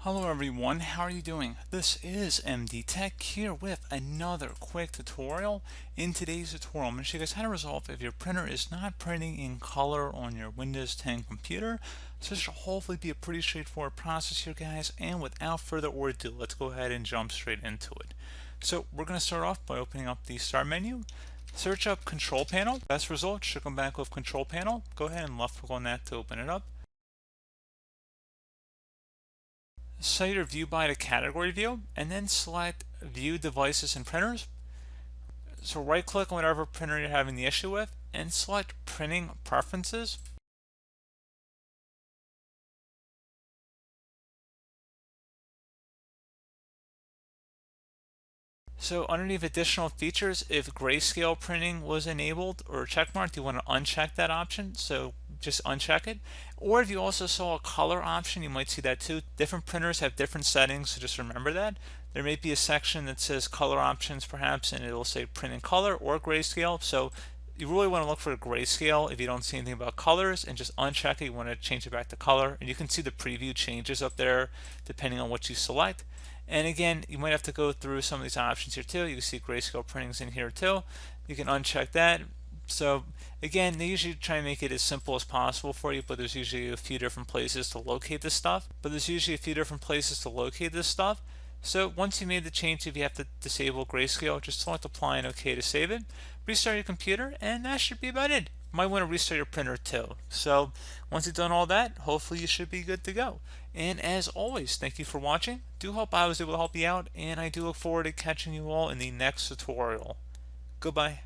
Hello everyone, how are you doing? This is MD Tech here with another quick tutorial. In today's tutorial, I'm going to show you guys how to resolve if your printer is not printing in color on your Windows 10 computer. So this should hopefully be a pretty straightforward process here, guys, and without further ado, let's go ahead and jump straight into it. So we're going to start off by opening up the Start menu. Search up Control Panel. Best result should come back with Control Panel. Go ahead and left click on that to open it up. Set your view by the category view and then select View Devices and Printers. So right click on whatever printer you're having the issue with and select Printing Preferences. So underneath additional features, if grayscale printing was enabled or checkmarked, you want to uncheck that option. So just uncheck it. Or if you also saw a color option, you might see that too. Different printers have different settings, so just remember that. There may be a section that says color options perhaps, and it'll say print in color or grayscale. So you really want to look for a grayscale if you don't see anything about colors, and just uncheck it. You want to change it back to color, and you can see the preview changes up there depending on what you select. And again, you might have to go through some of these options here too. You can see grayscale printing's in here too. You can uncheck that. So again, they usually try and make it as simple as possible for you, but there's usually a few different places to locate this stuff. So once you made the change, if you have to disable grayscale, just select apply and OK to save it. Restart your computer, and that should be about it. You might want to restart your printer too. So once you've done all that, hopefully you should be good to go. And as always, thank you for watching. Do hope I was able to help you out, and I do look forward to catching you all in the next tutorial. Goodbye.